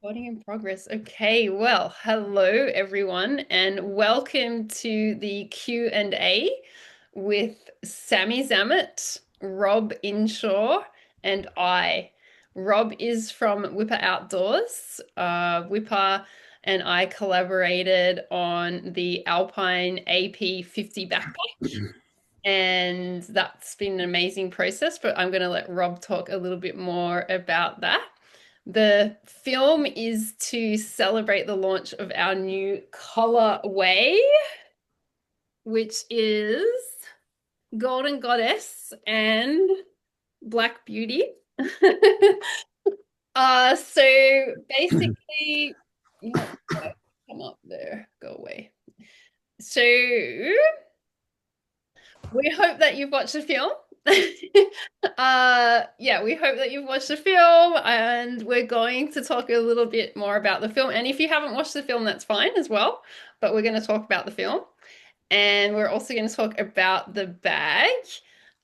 Recording in progress. Okay, well, hello everyone, and welcome to the Q&A with Sammy Zammit, Rob Inshaw, and I. Rob is from Whippa Outdoors. Whippa and I collaborated on the Alpine AP 50 backpack, and that's been an amazing process, but I'm going to let Rob talk a little bit more about that. The film is to celebrate the launch of our new colorway, which is Golden Goddess and Black Beauty. So basically, yeah, come up there, go away. So we hope that you've watched the film. Yeah, we hope that you've watched the film, and we're going to talk a little bit more about the film. And if you haven't watched the film, that's fine as well. But we're going to talk about the film, and we're also going to talk about the bag.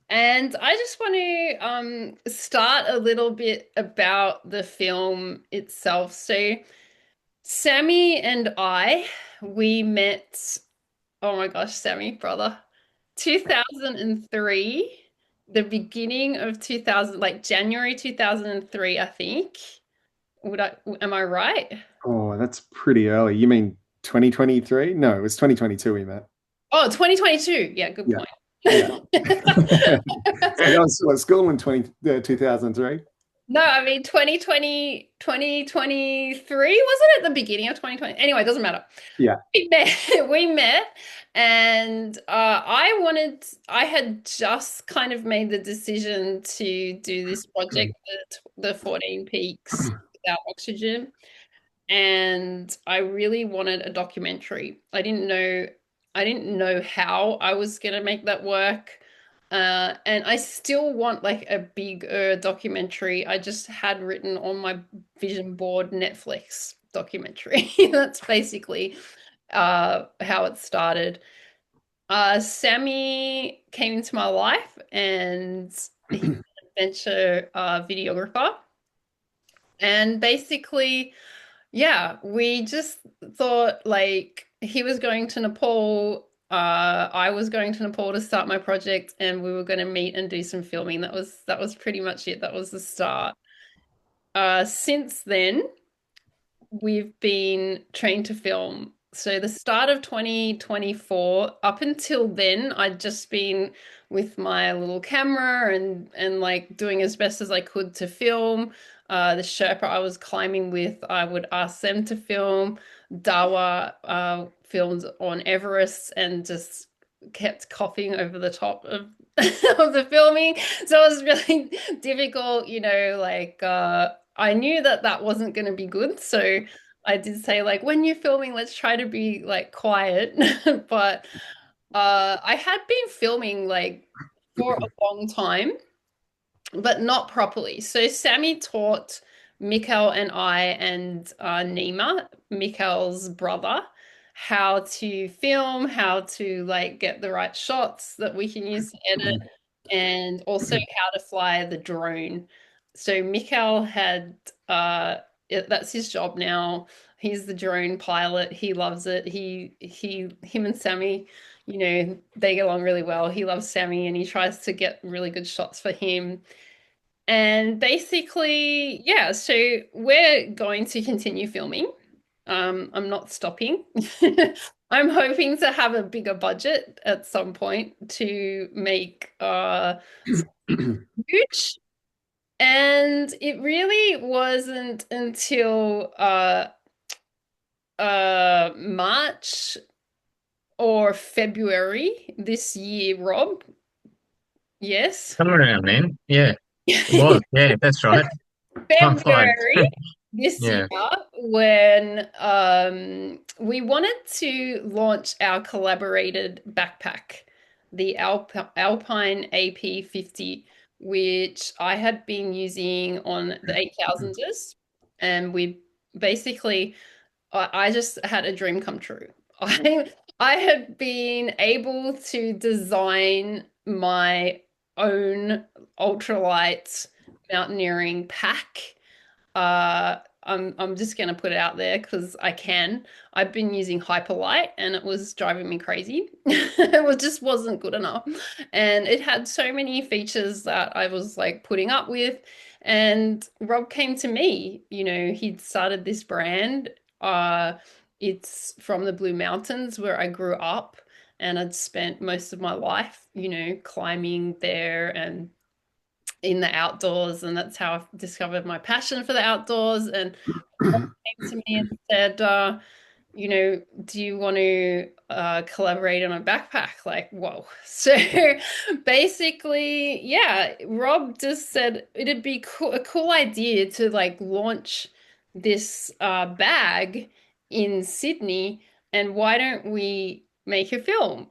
And I just want to start a little bit about the film itself. So, Sammy and I, we met. Oh my gosh, Sammy, brother. 2003, the beginning of 2000, like January 2003, I think. Am I right? Oh, that's pretty early. You mean 2023? No, it was 2022 we met. Oh, 2022. Yeah, good Yeah. point. Yeah. So I was still at school in 2003. No, I mean 2020, 2023, wasn't it the beginning of 2020? Anyway, it doesn't matter. Yeah. We met, and I had just kind of made the decision to do this project, the 14 Peaks Without Oxygen, and I really wanted a documentary. I didn't know how I was gonna make that work. And I still want like a bigger documentary. I just had written on my vision board Netflix documentary. That's basically how it started. Sammy came into my life, and he's an adventure videographer. And basically, yeah, we just thought like he was going to Nepal. I was going to Nepal to start my project, and we were going to meet and do some filming. That was pretty much it. That was the start. Since then, we've been trained to film. So the start of 2024, up until then, I'd just been with my little camera and like doing as best as I could to film. The Sherpa I was climbing with, I would ask them to film. Dawa filmed on Everest and just kept coughing over the top of of the filming. So it was really difficult, like I knew that that wasn't going to be good. So I did say like when you're filming, let's try to be like quiet. But I had been filming like for a long time, but not properly. So Sammy taught Mikkel and I and Nima, Mikkel's brother, how to film, how to like get the right shots that we can use to edit, and also how to fly the drone. So Mikkel had that's his job now. He's the drone pilot. He loves it. Him and Sammy, they get along really well. He loves Sammy and he tries to get really good shots for him. And basically, yeah, so we're going to continue filming. I'm not stopping. I'm hoping to have a bigger budget at some point to make huge. And it really wasn't until March or February this year, Rob. Yes. Somewhere around then. Yeah, it was. Yeah, that's right. Time flies. February this year Yeah. when we wanted to launch our collaborated backpack, the Alpine AP 50, which I had been using on the 8000ers. And we basically, I just had a dream come true. I had been able to design my own ultralight mountaineering pack. I'm just gonna put it out there because I can. I've been using Hyperlight and it was driving me crazy. It just wasn't good enough. And it had so many features that I was like putting up with. And Rob came to me, he'd started this brand. It's from the Blue Mountains where I grew up, and I'd spent most of my life, climbing there and in the outdoors, and that's how I discovered my passion for the outdoors. And Rob came to me and said, do you want to collaborate on a backpack? Like, whoa. So basically, yeah, Rob just said it'd be a cool idea to like launch this bag in Sydney, and why don't we make a film?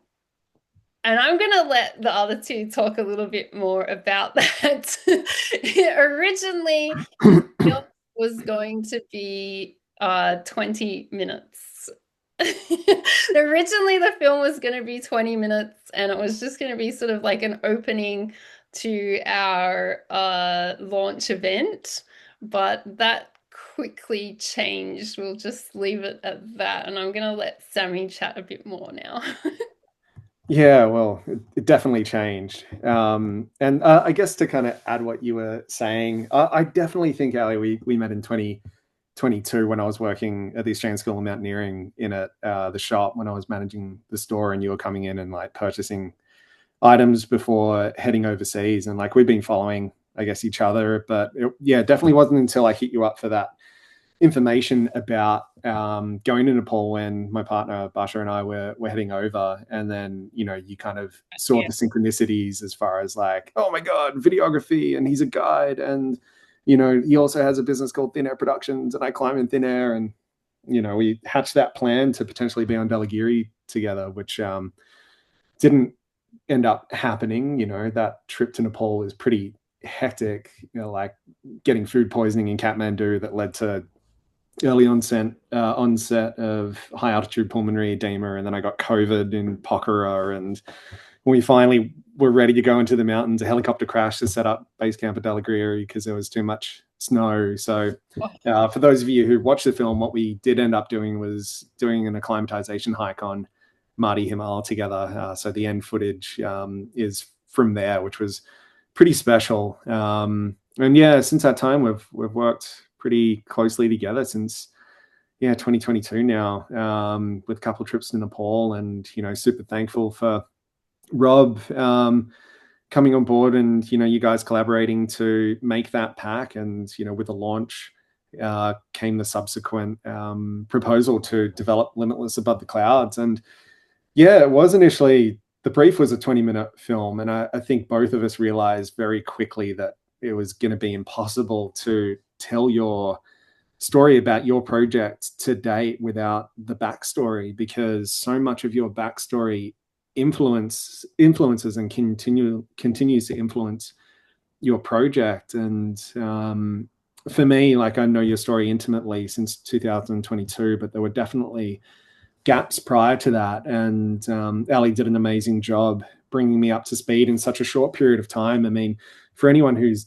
And I'm going to let the other two talk a little bit more about that. Originally, the film was going to be 20 minutes. Originally, the film was going to be 20 minutes, and it was just going to be sort of like an opening to our launch event. But that quickly changed. We'll just leave it at that. And I'm going to let Sammy chat a bit more now. Yeah, well, it definitely changed. And I guess to kind of add what you were saying, I definitely think, Allie, we met in 2022 when I was working at the Australian School of Mountaineering in the shop when I was managing the store, and you were coming in and like purchasing items before heading overseas. And like we've been following, I guess, each other. But yeah, definitely wasn't until I hit you up for that information about going to Nepal when my partner Basha and I were heading over, and then you kind of saw the synchronicities as far as like, oh my god, videography, and he's a guide, and he also has a business called Thin Air Productions, and I climb in thin air, and we hatched that plan to potentially be on Belagiri together, which didn't end up happening. That trip to Nepal is pretty hectic, like getting food poisoning in Kathmandu that led to early onset of high altitude pulmonary edema, and then I got COVID in Pokhara, and when we finally were ready to go into the mountains, a helicopter crashed to set up base camp at Belagiri because there was too much snow. So for those of you who watched the film, what we did end up doing was doing an acclimatization hike on Mardi Himal together. So the end footage is from there, which was pretty special. And yeah, since that time we've worked pretty closely together since 2022 now, with a couple of trips to Nepal, and super thankful for Rob coming on board, and you guys collaborating to make that pack. And with the launch came the subsequent proposal to develop Limitless Above the Clouds. And yeah, it was initially, the brief was a 20-minute film, and I think both of us realized very quickly that it was going to be impossible to tell your story about your project to date without the backstory, because so much of your backstory influences and continues to influence your project. And for me, like, I know your story intimately since 2022, but there were definitely gaps prior to that. And Allie did an amazing job bringing me up to speed in such a short period of time. I mean, for anyone who's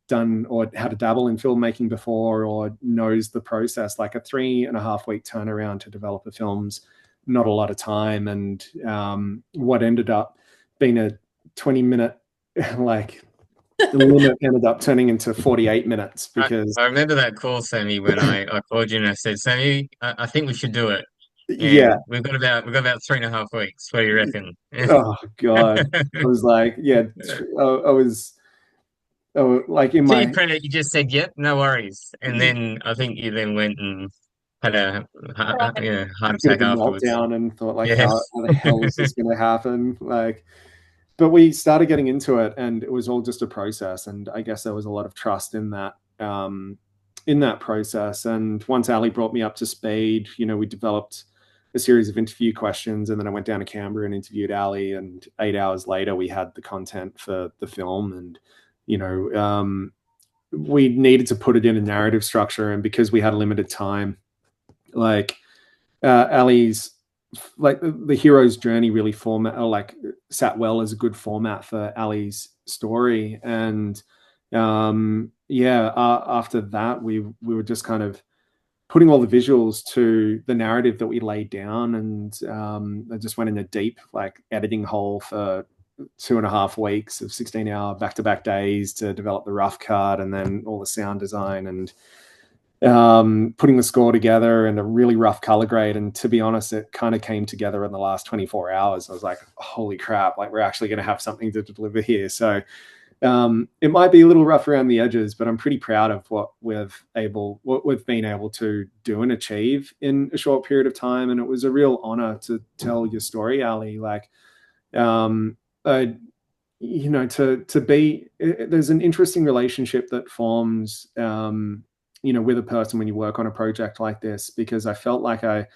done or had a dabble in filmmaking before or knows the process, like a 3.5 week turnaround to develop a film's not a lot of time. And what ended up being a 20-minute like limit ended up turning into 48 minutes because I remember that call, Sammy, when I called you and I said, Sammy, I think we should do it. yeah. And we've got about 3.5 weeks. What do you reckon? Oh god, I was like, I was like in To your my credit, you just said, "Yep, no worries," and then I think you then went and had a heart bit of attack a afterwards. meltdown and thought like, Yeah. how the hell is this going to happen? Like, but we started getting into it, and it was all just a process. And I guess there was a lot of trust in that process. And once Ali brought me up to speed, we developed a series of interview questions, and then I went down to Canberra and interviewed Ali. And 8 hours later, we had the content for the film. And we needed to put it in a narrative structure, and because we had a limited time, like Ali's like the hero's journey really sat well as a good format for Ali's story. And after that we were just kind of putting all the visuals to the narrative that we laid down. And I just went in a deep like editing hole for 2.5 weeks of 16-hour back-to-back days to develop the rough cut and then all the sound design and putting the score together and a really rough color grade. And to be honest, it kind of came together in the last 24 hours. I was like, holy crap, like we're actually going to have something to deliver here. So it might be a little rough around the edges, but I'm pretty proud of what we've been able to do and achieve in a short period of time. And it was a real honor to tell your story, Allie. Like, uh, to be, there's an interesting relationship that forms, with a person when you work on a project like this, because I felt like I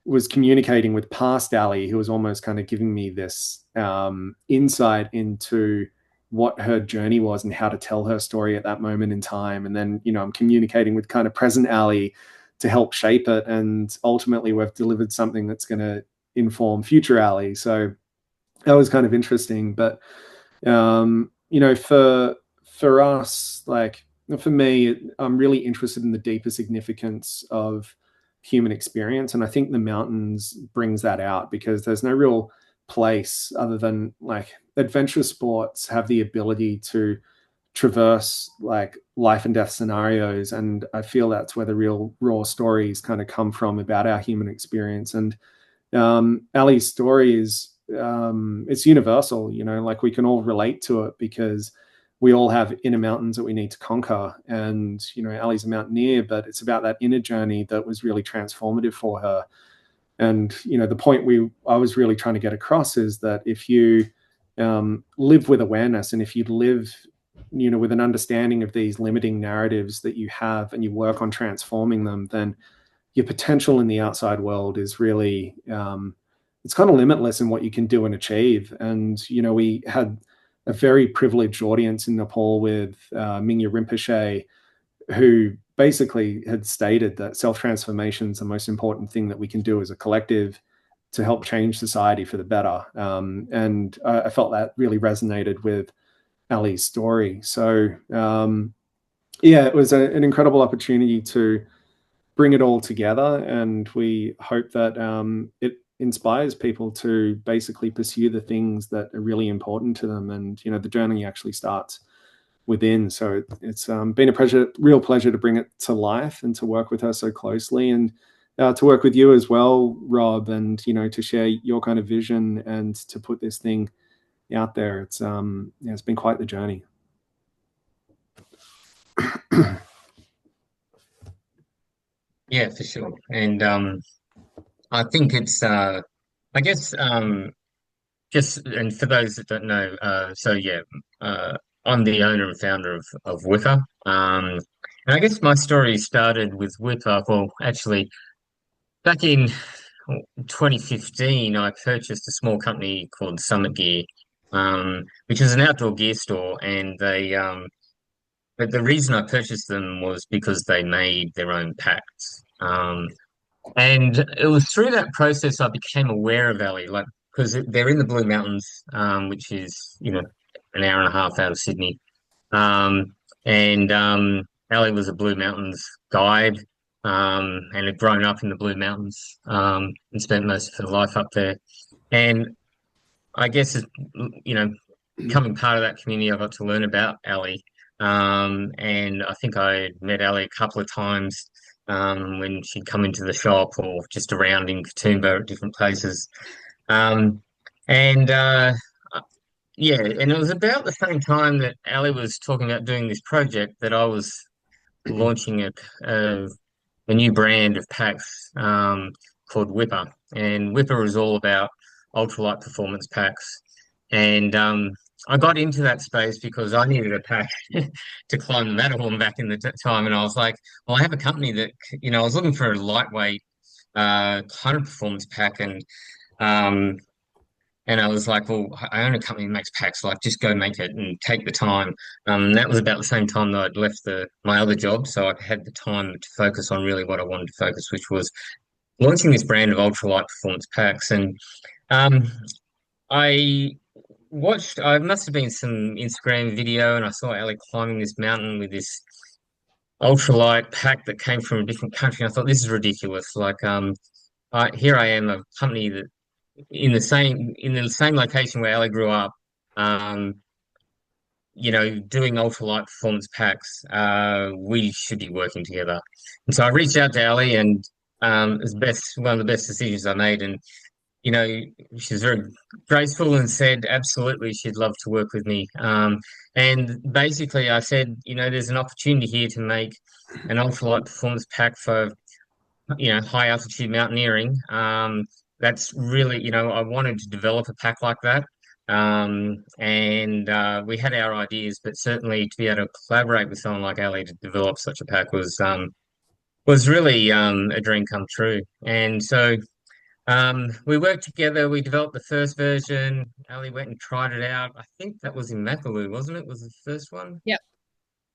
was communicating with past Allie, who was almost kind of giving me this insight into what her journey was and how to tell her story at that moment in time. And then, I'm communicating with kind of present Allie to help shape it. And ultimately, we've delivered something that's going to inform future Allie. So that was kind of interesting. But for us, like for me, I'm really interested in the deeper significance of human experience, and I think the mountains brings that out, because there's no real place other than like adventure sports have the ability to traverse like life and death scenarios, and I feel that's where the real raw stories kind of come from about our human experience. And Ali's story is it's universal, like we can all relate to it because we all have inner mountains that we need to conquer. And, Ali's a mountaineer, but it's about that inner journey that was really transformative for her. And, the point I was really trying to get across is that if you live with awareness, and if you live, with an understanding of these limiting narratives that you have, and you work on transforming them, then your potential in the outside world is really it's kind of limitless in what you can do and achieve. And we had a very privileged audience in Nepal with Mingya Rinpoche, who basically had stated that self-transformation is the most important thing that we can do as a collective to help change society for the better. And I felt that really resonated with Ali's story. So yeah, it was an incredible opportunity to bring it all together, and we hope that it inspires people to basically pursue the things that are really important to them. And the journey actually starts within. So it's been a real pleasure to bring it to life and to work with her so closely, and to work with you as well, Rob, and to share your kind of vision and to put this thing out there. It's been quite the journey. Yeah, for sure. And I think it's I guess just, and for those that don't know, so yeah, I'm the owner and founder of Whippa. And I guess my story started with Whippa. Well, actually, back in 2015, I purchased a small company called Summit Gear, which is an outdoor gear store, and but the reason I purchased them was because they made their own packs. And it was through that process I became aware of Allie, like because they're in the Blue Mountains, which is an hour and a half out of Sydney. Um, and Allie was a Blue Mountains guide, and had grown up in the Blue Mountains, and spent most of her life up there. And I guess you know, becoming part of that community, I got to learn about Allie. And I think I met Allie a couple of times when she'd come into the shop or just around in Katoomba at different places. Um, and yeah, and it was about the same time that Ali was talking about doing this project that I was launching a, a new brand of packs called Whippa. And Whippa is all about ultralight performance packs. And I got into that space because I needed a pack to climb the Matterhorn back in the time. And I was like, well, I have a company that, I was looking for a lightweight kind of performance pack. Um, and I was like, well, I own a company that makes packs, like just go make it and take the time. That was about the same time that I'd left my other job. So I had the time to focus on really what I wanted to focus, which was launching this brand of ultralight performance packs. And um, I I must have been some Instagram video, and I saw Ali climbing this mountain with this ultralight pack that came from a different country. I thought this is ridiculous. Like, here I am, a company that in the same location where Allie grew up, um, doing ultralight performance packs. We should be working together. And so I reached out to Allie, and it's one of the best decisions I made. And you know, she was very graceful and said absolutely she'd love to work with me. And basically, I said, there's an opportunity here to make an ultralight performance pack for high altitude mountaineering. That's really, I wanted to develop a pack like that. And we had our ideas, but certainly to be able to collaborate with someone like Ali to develop such a pack was really a dream come true. And so we worked together. We developed the first version. Ali went and tried it out. I think that was in Makalu, wasn't it? Was the first one? Yep.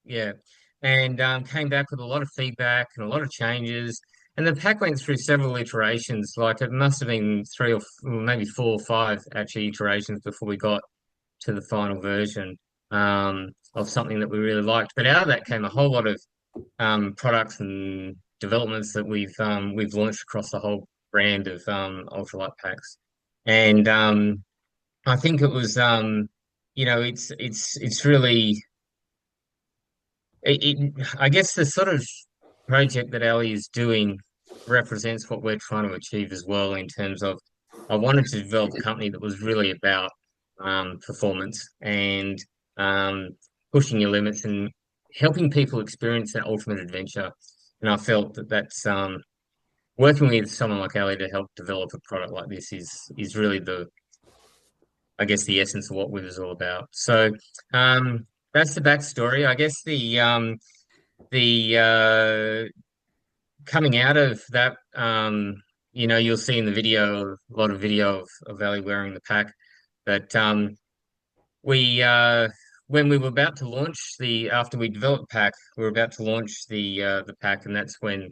Yeah, and came back with a lot of feedback and a lot of changes. And the pack went through several iterations. Like it must have been three or maybe four or five actually iterations before we got to the final version of something that we really liked. But out of that came a whole lot of products and developments that we've launched across the whole brand of ultralight packs. And I think it was it's really I guess the sort of project that Ali is doing represents what we're trying to achieve as well in terms of I wanted to develop a company that was really about performance and pushing your limits and helping people experience that ultimate adventure. And I felt that that's working with someone like Ali to help develop a product like this is really I guess the essence of what we was all about. So that's the backstory. I guess the coming out of that, you'll see in the video a lot of video of Ali wearing the pack. But we when we were about to launch after we developed the pack, we were about to launch the pack, and that's when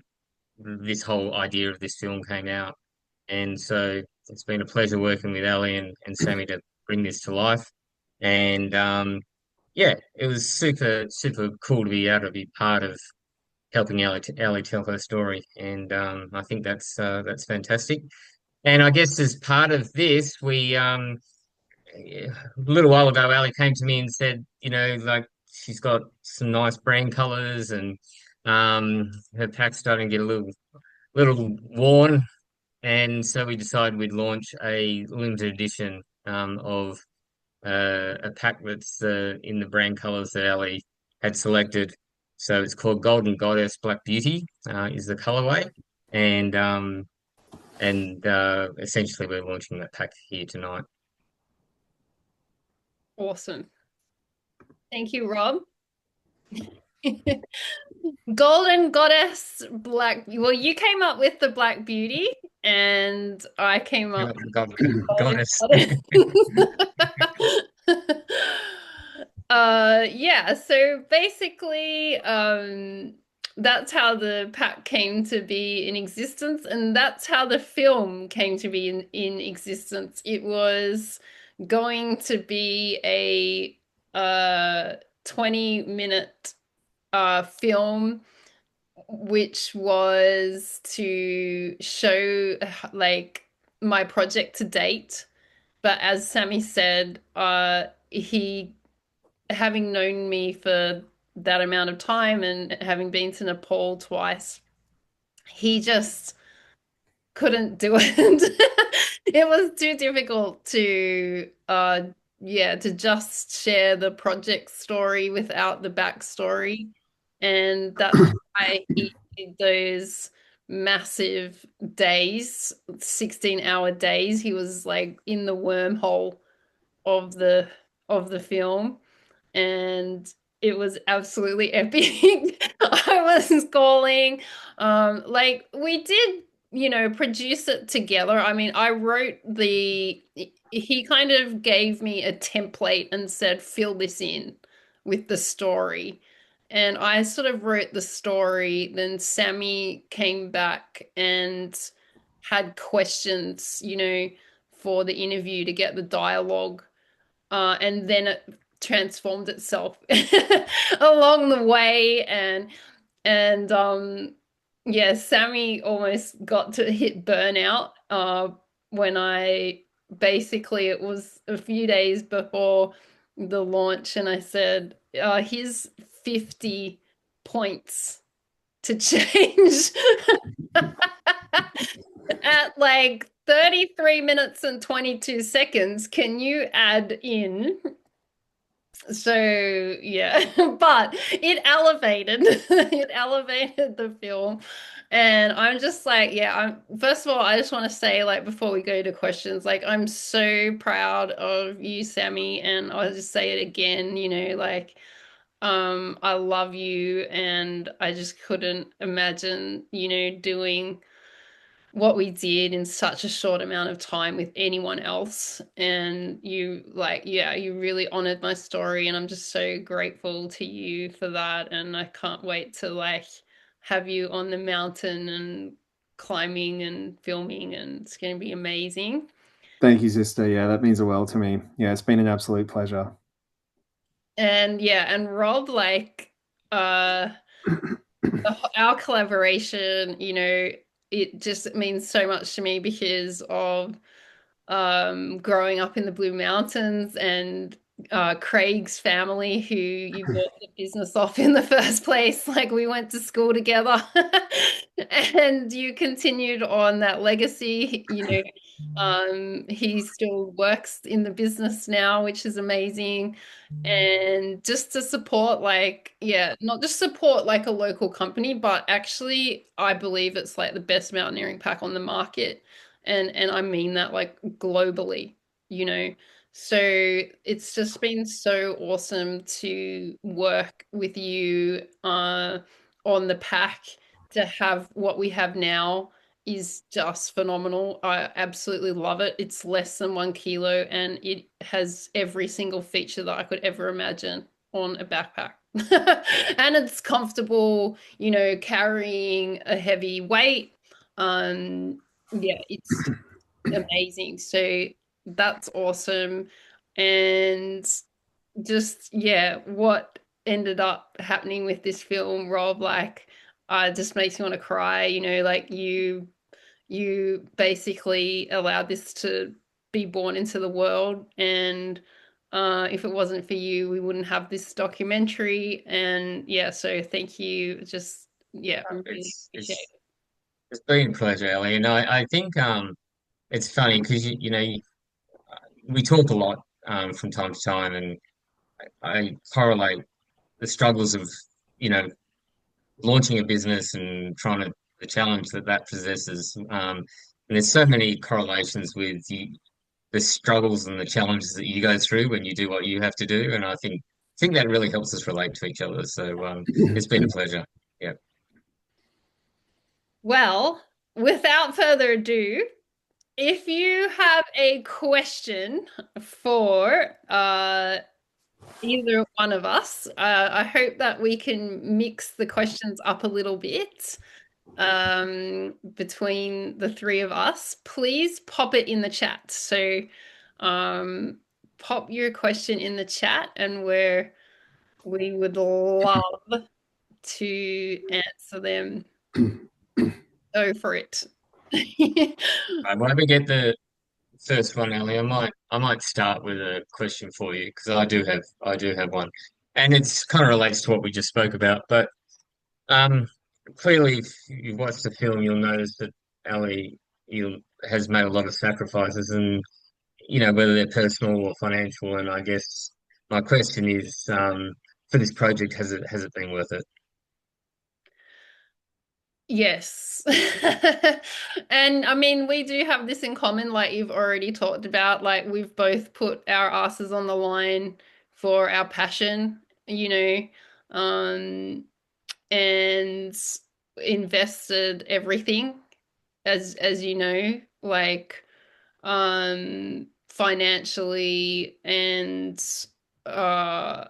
this whole idea of this film came out. And so it's been a pleasure working with Ali and Sammy to bring this to life. And yeah, it was super, super cool to be able to be part of helping Allie tell her story. And I think that's fantastic. And I guess as part of this, a little while ago, Ali came to me and said, like she's got some nice brand colors and her pack's starting to get a little worn. And so we decided we'd launch a limited edition of a pack that's in the brand colors that Ali had selected. So it's called Golden Goddess Black Beauty is the colorway, and essentially we're launching that pack here tonight. Awesome. Thank you, Rob. Golden Goddess Black. Well, you came up with the Black Beauty, and I came up with Goddess. Yeah, so basically, that's how the pack came to be in existence, and that's how the film came to be in existence. It was going to be a 20-minute film, which was to show like my project to date. But as Sammy said, he, having known me for that amount of time and having been to Nepal twice, he just couldn't do it. It was too difficult to to just share the project story without the backstory. And that's why he did those massive days, 16-hour days. He was like in the wormhole of the film, and it was absolutely epic. I was calling, like we did, produce it together. I mean, I wrote he kind of gave me a template and said, fill this in with the story. And I sort of wrote the story. Then Sammy came back and had questions, for the interview to get the dialogue. And then it transformed itself along the way. And yeah, Sammy almost got to hit burnout when I basically it was a few days before the launch and I said, here's 50 points to change at like 33 minutes and 22 seconds. Can you add in? So yeah, but it elevated it elevated the film. And I'm just like, yeah, I'm first of all, I just want to say, like, before we go to questions, like, I'm so proud of you, Sammy, and I'll just say it again, like, I love you, and I just couldn't imagine, doing what we did in such a short amount of time with anyone else. And you, like, yeah, you really honored my story, and I'm just so grateful to you for that. And I can't wait to like have you on the mountain and climbing and filming, and it's going to be amazing. Thank you, sister. Yeah, that means the world to me. Yeah, it's been an absolute pleasure. And yeah, and Rob, like, uh our collaboration, it just means so much to me because of growing up in the Blue Mountains, and Craig's family, who you bought the business off in the first place. Like, we went to school together, and you continued on that legacy. He still works in the business now, which is amazing. And just to support, like, yeah, not just support like a local company, but actually, I believe it's like the best mountaineering pack on the market, and I mean that like globally, you know. So it's just been so awesome to work with you on the pack. To have what we have now is just phenomenal. I absolutely love it. It's less than 1 kilo, and it has every single feature that I could ever imagine on a backpack. And it's comfortable, carrying a heavy weight. Yeah, it's amazing. So that's awesome. And just, yeah, what ended up happening with this film, Rob, like, just makes me want to cry. Like, you basically allowed this to be born into the world, and if it wasn't for you, we wouldn't have this documentary. And yeah, so thank you. Just, yeah, I really It's appreciate it's it's been a pleasure, Ellie. And I think it's funny because we talk a lot from time to time, and I correlate the struggles of you know launching a business and trying to the challenge that that possesses. And there's so many correlations with the struggles and the challenges that you go through when you do what you have to do. And I think that really helps us relate to each other. So it's been a pleasure. Yeah. Well, without further ado, if you have a question for either one of us, I hope that we can mix the questions up a little bit between the three of us. Please pop it in the chat. So um, pop your question in the chat, and we would love to answer them. Go for it. Right, when we get the first one, Ellie, I might start with a question for you because I do have one, and it's kind of relates to what we just spoke about. But clearly, if you've watched the film, you'll notice that Ellie you has made a lot of sacrifices, and whether they're personal or financial. And I guess my question is, for this project, has it been worth it? Yes. And I mean, we do have this in common, like you've already talked about. Like, we've both put our asses on the line for our passion, you know, um, and invested everything, as you know, like, financially, and uh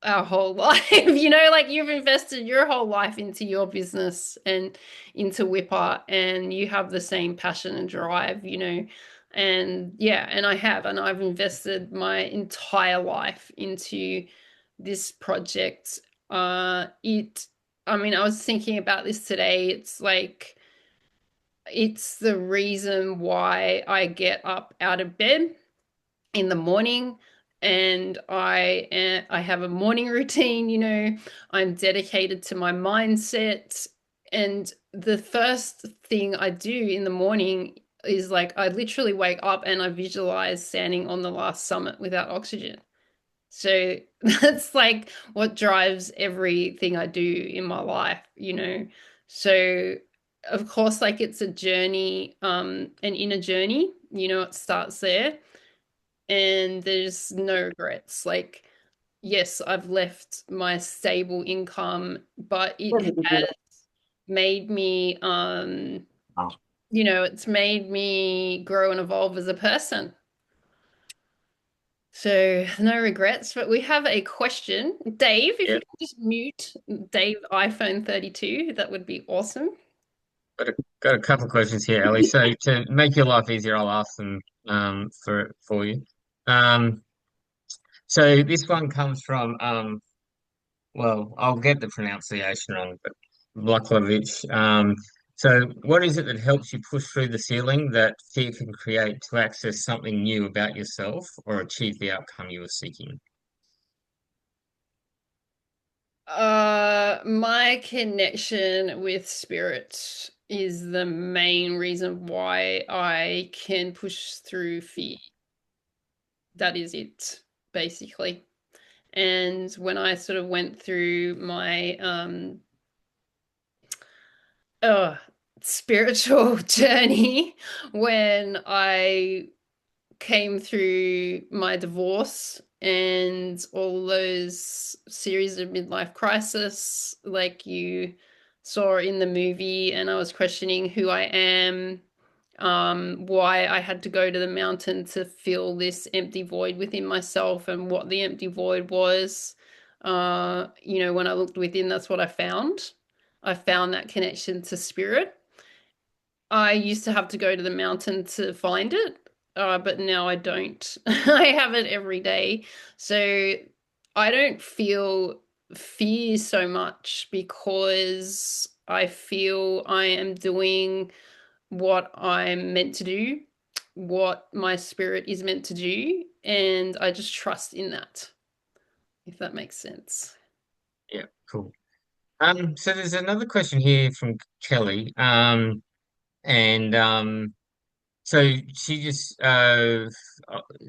our whole life. Like, you've invested your whole life into your business and into Whipper, and you have the same passion and drive, and yeah, and I've invested my entire life into this project. It I mean, I was thinking about this today. It's like it's the reason why I get up out of bed in the morning, and I have a morning routine, you know. I'm dedicated to my mindset, and the first thing I do in the morning is like I literally wake up and I visualize standing on the last summit without oxygen. So that's like what drives everything I do in my life, you know. So of course, like it's a journey, an inner journey, you know, it starts there, and there's no regrets. Like, yes, I've left my stable income, but it has made me, you know, it's made me grow and evolve as a person. So no regrets, but we have a question. Dave, if Yeah, you could just mute Dave iPhone 32, that would be awesome. got a couple of questions here, Ellie. So to make your life easier, I'll ask them for you. Um, so this one comes from well, I'll get the pronunciation wrong, but Bloklovich. So what is it that helps you push through the ceiling that fear can create to access something new about yourself or achieve the outcome you are seeking? My connection with spirit is the main reason why I can push through fear. That is it, basically. And when I sort of went through my uh spiritual journey, when I came through my divorce and all those series of midlife crisis like you saw in the movie, and I was questioning who I am, why I had to go to the mountain to fill this empty void within myself, and what the empty void was. You know, when I looked within, that's what I found. I found that connection to spirit. I used to have to go to the mountain to find it, but now I don't. I have it every day. So I don't feel fear so much because I feel I am doing what I'm meant to do, what my spirit is meant to do, and I just trust in that, if that makes sense. Yeah, cool. So there's another question here from Kelly. And So she just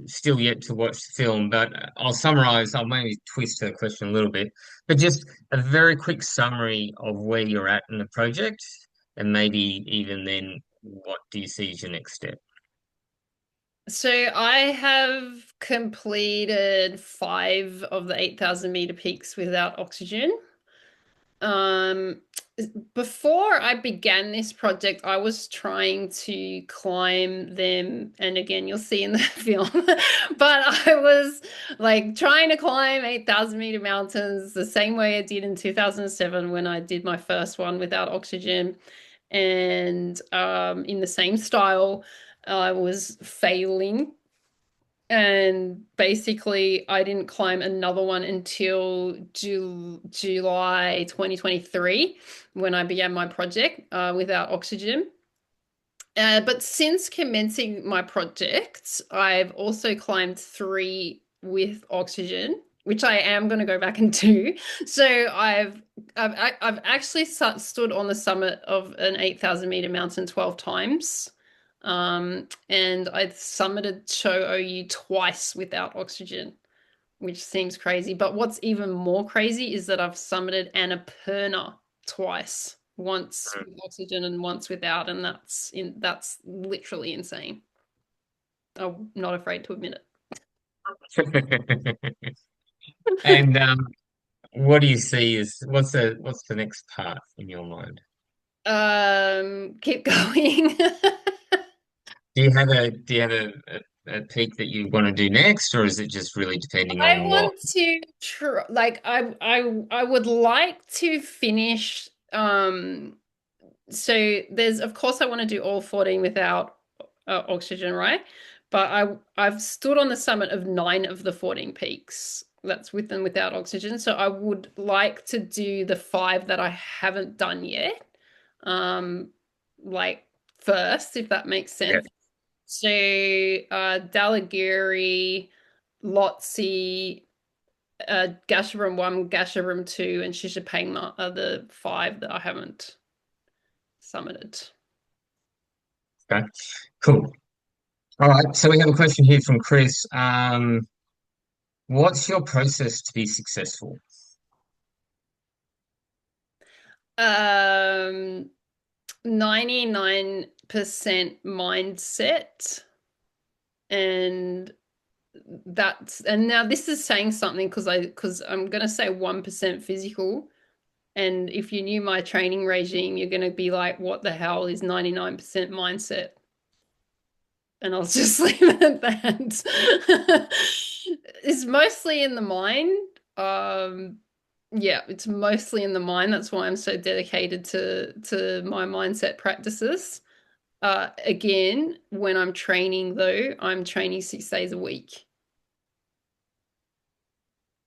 still yet to watch the film, but I'll summarize. I'll maybe twist her question a little bit, but just a very quick summary of where you're at in the project, and maybe even then, what do you see as your next step? So I have completed 5 of the 8,000 meter peaks without oxygen. Um, Before I began this project, I was trying to climb them, and again, you'll see in the film, but I was like trying to climb 8,000 meter mountains the same way I did in 2007 when I did my first one without oxygen, and in the same style. I was failing, and basically I didn't climb another one until July 2023 when I began my project without oxygen. But since commencing my project, I've also climbed 3 with oxygen, which I am going to go back and do. So I've actually stood on the summit of an 8,000 meter mountain 12 times. And I summited Cho OU twice without oxygen, which seems crazy. But what's even more crazy is that I've summited Annapurna twice, once with oxygen and once without, and that's literally insane. I'm not afraid to admit And what do you see as what's the next part in your mind? it. Keep going. Do you have a peak that you want to do next, or is it just really depending I on what? want to try, like I would like to finish so there's of course I want to do all 14 without oxygen, right? But I've stood on the summit of 9 of the 14 peaks. that's with and without oxygen. So I would like to do the 5 that I haven't done yet, um, like first, if that makes Yeah. sense. So Dalagiri, Lotsie, Gasherbrum 1, Gasherbrum 2, and Shishapangma are the 5 that I haven't summited. Okay. Cool. All right. So we have a question here from Chris. What's your process to be successful? Um, 99% mindset, and and now this is saying something because I'm gonna say 1% physical. And if you knew my training regime, you're gonna be like, what the hell is 99% mindset? And I'll just leave it at that. It's mostly in the mind. Um, yeah, it's mostly in the mind. That's why I'm so dedicated to my mindset practices. Again, when I'm training though, I'm training 6 days a week.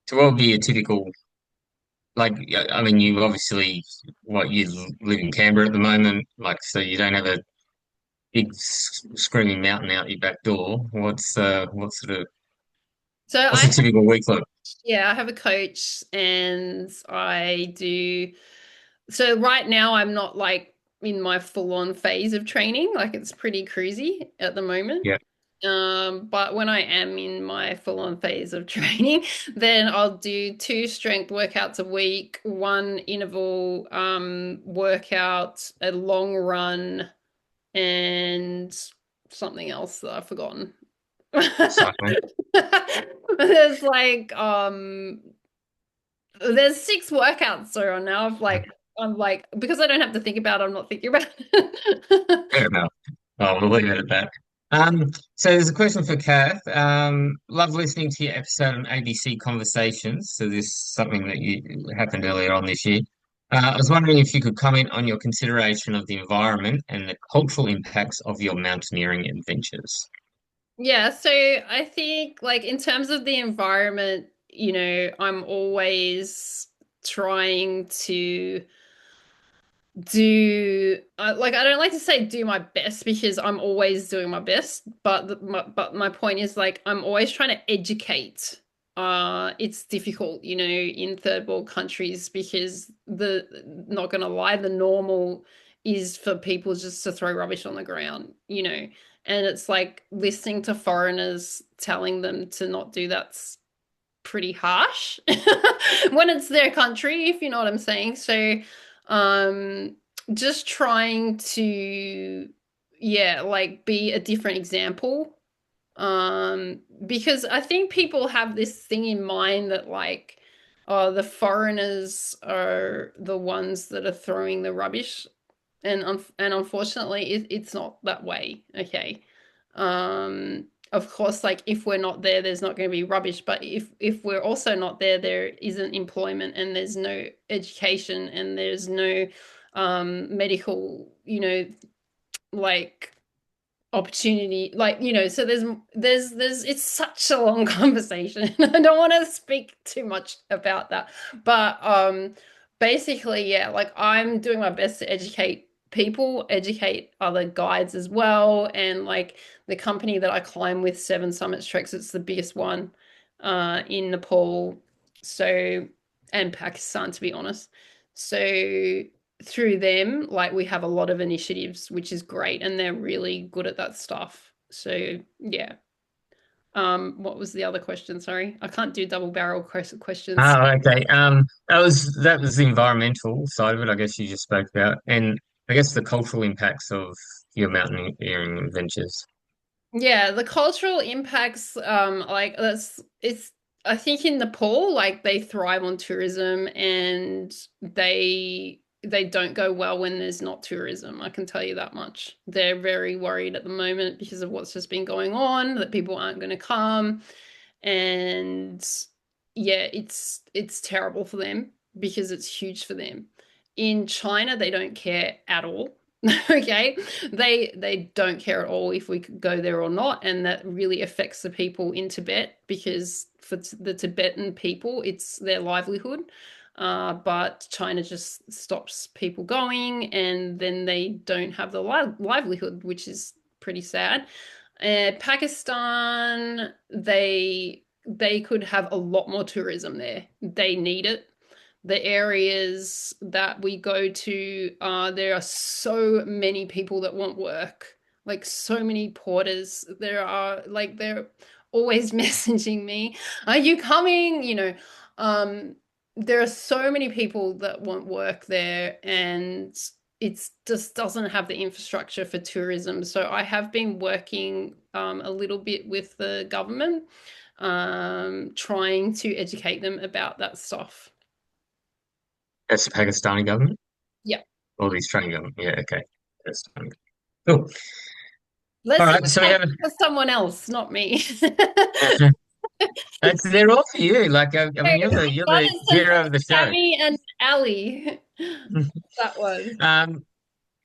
So what would be a typical, like, yeah, I mean, you obviously, what, you live in Canberra at the moment, like, so you don't have a big screaming mountain out your back door. What sort of, So what's a I typical week like? Yeah, I have a coach and I do. So right now I'm not like in my full-on phase of training, like it's pretty cruisy at the moment. Yeah. But when I am in my full-on phase of training, then I'll do 2 strength workouts a week, 1 interval workout, a long run, and something else that I've forgotten. Cycling. There's like there's 6 workouts so on now. I'm like because I don't have to think about it, I'm not thinking about it. Fair enough. Oh, we'll leave it at that. So there's a question for Kath. Love listening to your episode on ABC Conversations. So this is something that you happened earlier on this year. I was wondering if you could comment on your consideration of the environment and the cultural impacts of your mountaineering adventures. Yeah, so I think like in terms of the environment, I'm always trying to do like I don't like to say do my best because I'm always doing my best, but my point is like I'm always trying to educate. It's difficult, in third world countries because the not gonna lie, the normal is for people just to throw rubbish on the ground, and it's like listening to foreigners telling them to not do that's pretty harsh when it's their country, if you know what I'm saying. So, um, just trying to, yeah, like be a different example. Because I think people have this thing in mind that like, oh, the foreigners are the ones that are throwing the rubbish, and unfortunately, it's not that way. Okay. Of course, like if we're not there, there's not going to be rubbish. But if we're also not there, there isn't employment and there's no education and there's no medical, like opportunity, like so there's it's such a long conversation. I don't want to speak too much about that, but basically, yeah, like I'm doing my best to educate people, educate other guides as well, and like the company that I climb with, Seven Summits Treks, it's the biggest one in Nepal, so and Pakistan, to be honest. So through them, like we have a lot of initiatives, which is great, and they're really good at that stuff. So yeah. What was the other question? Sorry, I can't do double barrel questions. Oh, okay. That was the environmental side of it, I guess you just spoke about, and I guess the cultural impacts of your mountaineering adventures. Yeah, the cultural impacts, like it's I think in Nepal, like they thrive on tourism and they don't go well when there's not tourism. I can tell you that much. They're very worried at the moment because of what's just been going on, that people aren't going to come. And yeah, it's terrible for them because it's huge for them. In China, they don't care at all. Okay, they don't care at all if we could go there or not, and that really affects the people in Tibet because for the Tibetan people, it's their livelihood. But China just stops people going, and then they don't have the livelihood, which is pretty sad. Pakistan, they could have a lot more tourism there. They need it. The areas that we go to, there are so many people that want work, like so many porters. There are like they're always messaging me, "Are you coming?" Um, there are so many people that want work there, and it just doesn't have the infrastructure for tourism. So I have been working a little bit with the government, trying to educate them about that stuff. That's the Pakistani government Yeah. or the Australian government. Yeah, okay. Pakistani. Cool. All Let's leave right, so we that have for someone else, not me. that's they're all for you. Like, I mean, you're That the is sent hero of the show. Sammy and Allie. That was. Um,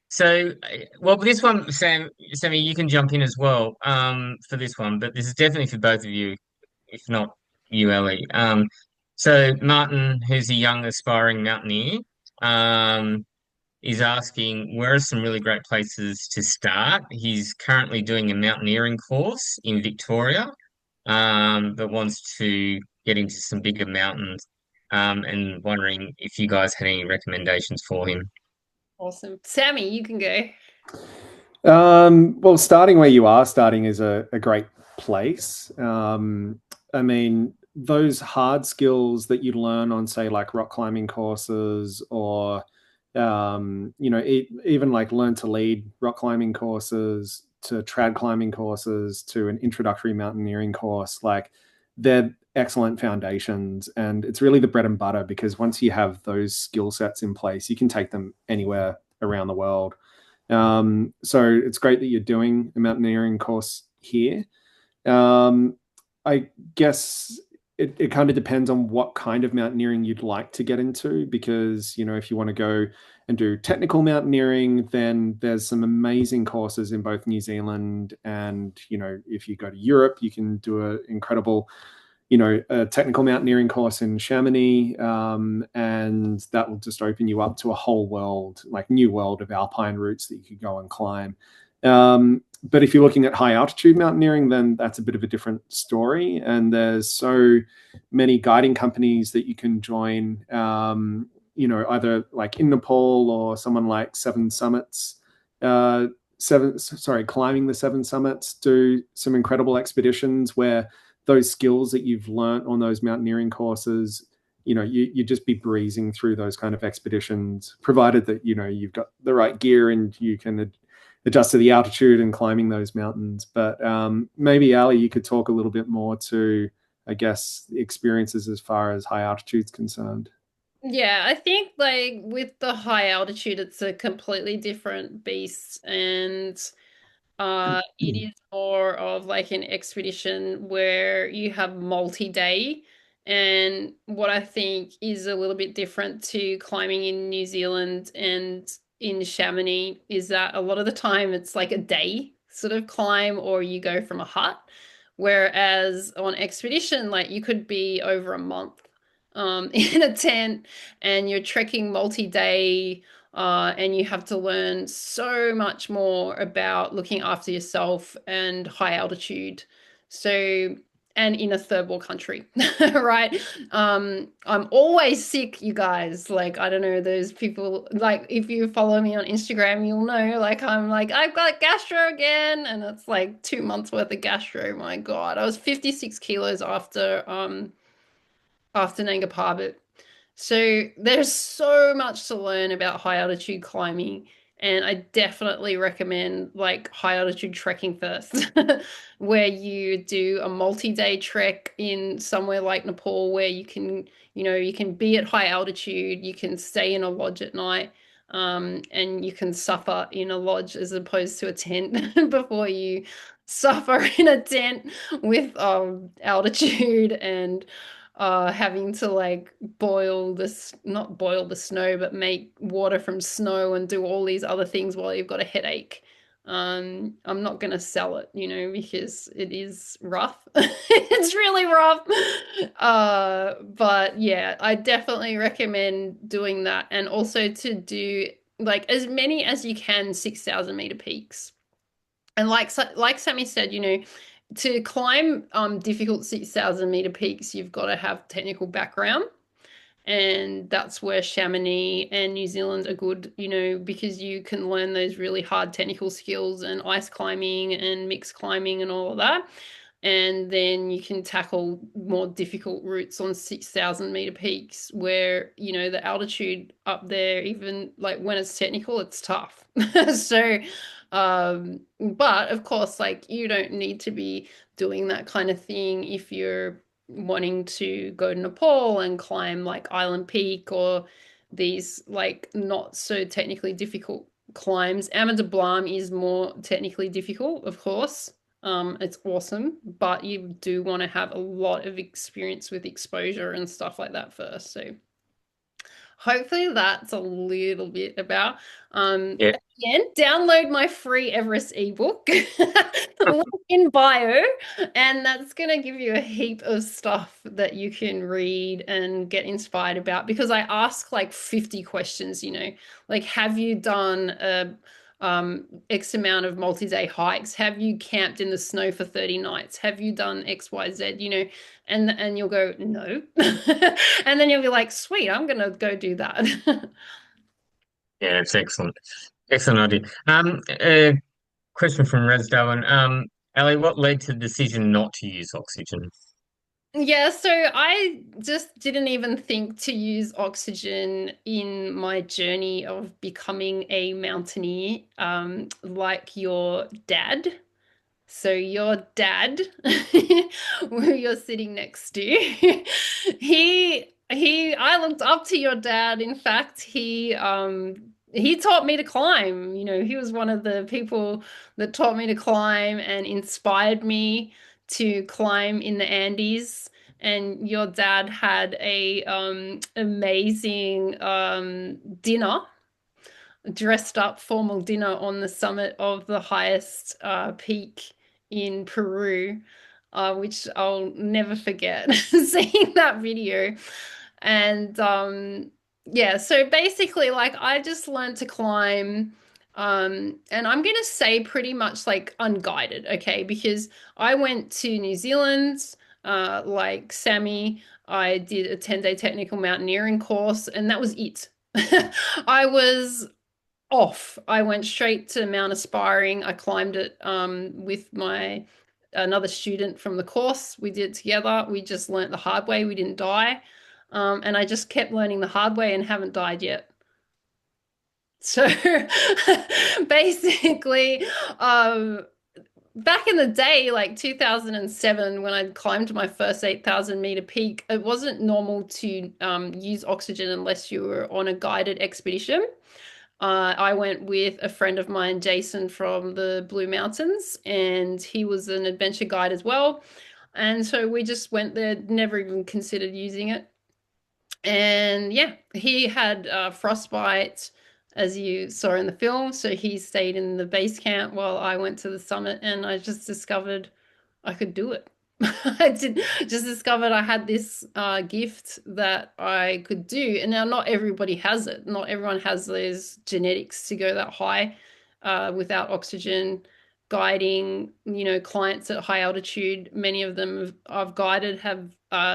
so, well, this one, Sammy, you can jump in as well, for this one, but this is definitely for both of you, if not you, Ellie. So Martin, who's a young aspiring mountaineer, um, is asking where are some really great places to start. He's currently doing a mountaineering course in Victoria, but wants to get into some bigger mountains, and wondering if you guys had any recommendations for him. Awesome. Sammy, you can go. Well, starting where you are starting is a great place. I mean, those hard skills that you learn on, say, like rock climbing courses or, even like learn to lead rock climbing courses to trad climbing courses to an introductory mountaineering course, like they're excellent foundations. And it's really the bread and butter because once you have those skill sets in place, you can take them anywhere around the world. So it's great that you're doing a mountaineering course here. Um, I guess it kind of depends on what kind of mountaineering you'd like to get into, because, if you want to go and do technical mountaineering, then there's some amazing courses in both New Zealand and, if you go to Europe, you can do an incredible a technical mountaineering course in Chamonix, and that will just open you up to a whole world, like new world of alpine routes that you could go and climb. But if you're looking at high altitude mountaineering, then that's a bit of a different story. And there's so many guiding companies that you can join, either like in Nepal or someone like Seven Summits. Climbing the Seven Summits, do some incredible expeditions where those skills that you've learnt on those mountaineering courses, you just be breezing through those kind of expeditions, provided that, you've got the right gear and you can adjust to the altitude and climbing those mountains. But maybe, Ali, you could talk a little bit more to, I guess, experiences as far as high altitude is concerned. Yeah, I think like with the high altitude, it's a completely different beast, and it is more of like an expedition where you have multi-day. And what I think is a little bit different to climbing in New Zealand and in Chamonix is that a lot of the time it's like a day sort of climb, or you go from a hut. Whereas on expedition, like you could be over a month in a tent, and you're trekking multi-day, and you have to learn so much more about looking after yourself and high altitude. So, and in a third world country, right? I'm always sick, you guys. Like, I don't know, those people, like, if you follow me on Instagram, you'll know, like, I'm like, I've got gastro again. And it's like 2 months worth of gastro. My God. I was 56 kilos after Nanga Parbat. So there's so much to learn about high altitude climbing, and I definitely recommend like high altitude trekking first, where you do a multi-day trek in somewhere like Nepal where you can be at high altitude, you can stay in a lodge at night, and you can suffer in a lodge as opposed to a tent before you suffer in a tent with altitude and having to like boil this, not boil the snow, but make water from snow and do all these other things while you've got a headache. I'm not going to sell it, because it is rough. It's really rough. But yeah, I definitely recommend doing that, and also to do like as many as you can 6,000 meter peaks. And like Sammy said, to climb difficult 6,000 meter peaks, you've got to have technical background. And that's where Chamonix and New Zealand are good, because you can learn those really hard technical skills and ice climbing and mixed climbing and all of that. And then you can tackle more difficult routes on 6,000 meter peaks where, the altitude up there, even like when it's technical, it's tough. So, but of course, like you don't need to be doing that kind of thing if you're wanting to go to Nepal and climb like Island Peak or these like not so technically difficult climbs. Ama de Blam is more technically difficult, of course. It's awesome, but you do want to have a lot of experience with exposure and stuff like that first. So hopefully that's a little bit about. Yeah. Again, download my free Everest ebook, link in bio, and that's gonna give you a heap of stuff that you can read and get inspired about. Because I ask like 50 questions, like have you done a X amount of multi-day hikes? Have you camped in the snow for 30 nights? Have you done XYZ? And you'll go, no. And then you'll be like, sweet, I'm gonna go do that. Yeah, it's excellent. Excellent idea. A question from Resdale. Allie, what led to the decision not to use oxygen? Yeah, so I just didn't even think to use oxygen in my journey of becoming a mountaineer, like your dad. So your dad, who you're sitting next to, I looked up to your dad. In fact, he taught me to climb. He was one of the people that taught me to climb and inspired me to climb in the Andes. And your dad had a amazing dinner, dressed up formal dinner on the summit of the highest peak in Peru, which I'll never forget seeing that video. And yeah, so basically, like, I just learned to climb. And I'm gonna say pretty much like unguided, okay? Because I went to New Zealand, like Sammy. I did a 10-day technical mountaineering course, and that was it. I was off. I went straight to Mount Aspiring. I climbed it with my another student from the course. We did it together. We just learnt the hard way. We didn't die. And I just kept learning the hard way and haven't died yet. So basically, um, back in the day, like 2007, when I climbed my first 8,000 meter peak, it wasn't normal to use oxygen unless you were on a guided expedition. I went with a friend of mine, Jason from the Blue Mountains, and he was an adventure guide as well. And so we just went there, never even considered using it. And yeah, he had frostbite, as you saw in the film. So he stayed in the base camp while I went to the summit, and I just discovered I could do it. I did just discovered I had this gift that I could do. And now not everybody has it. Not everyone has those genetics to go that high without oxygen. Guiding, clients at high altitude, many of them I've guided have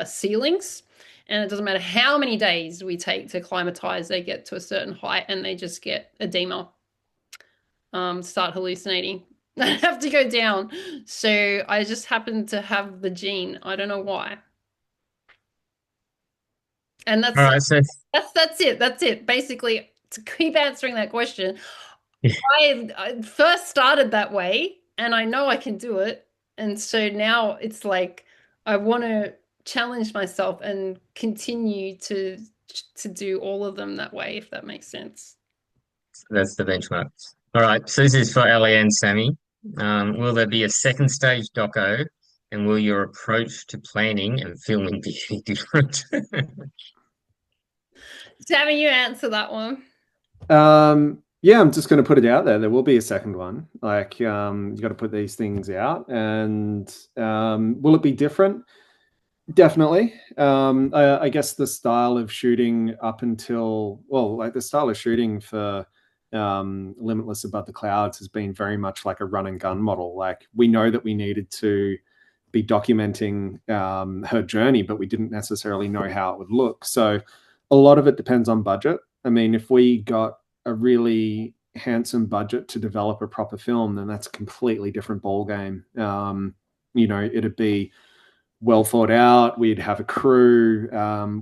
ceilings. And it doesn't matter how many days we take to climatize, they get to a certain height and they just get edema, start hallucinating. I have to go down. So I just happen to have the gene. I don't know why. And All right, so that's it. That's it. Basically, to keep answering that question, yeah, I first started that way and I know I can do it. And so now it's like I want to challenge myself and continue to do all of them that way, if that makes sense. that's the benchmark. All right, so this is for Allie and Sammy. Will there be a second stage doco, and will your approach to planning and filming be any different? Sammy, you answer that one. Yeah, I'm just going to put it out there. There will be a second one. Like, you got to put these things out, and will it be different? Definitely. I guess the style of shooting up until, well, like the style of shooting for Limitless Above the Clouds has been very much like a run and gun model. Like, we know that we needed to be documenting her journey, but we didn't necessarily know how it would look. So a lot of it depends on budget. I mean, if we got a really handsome budget to develop a proper film, then that's a completely different ball game. It'd be well thought out. We'd have a crew.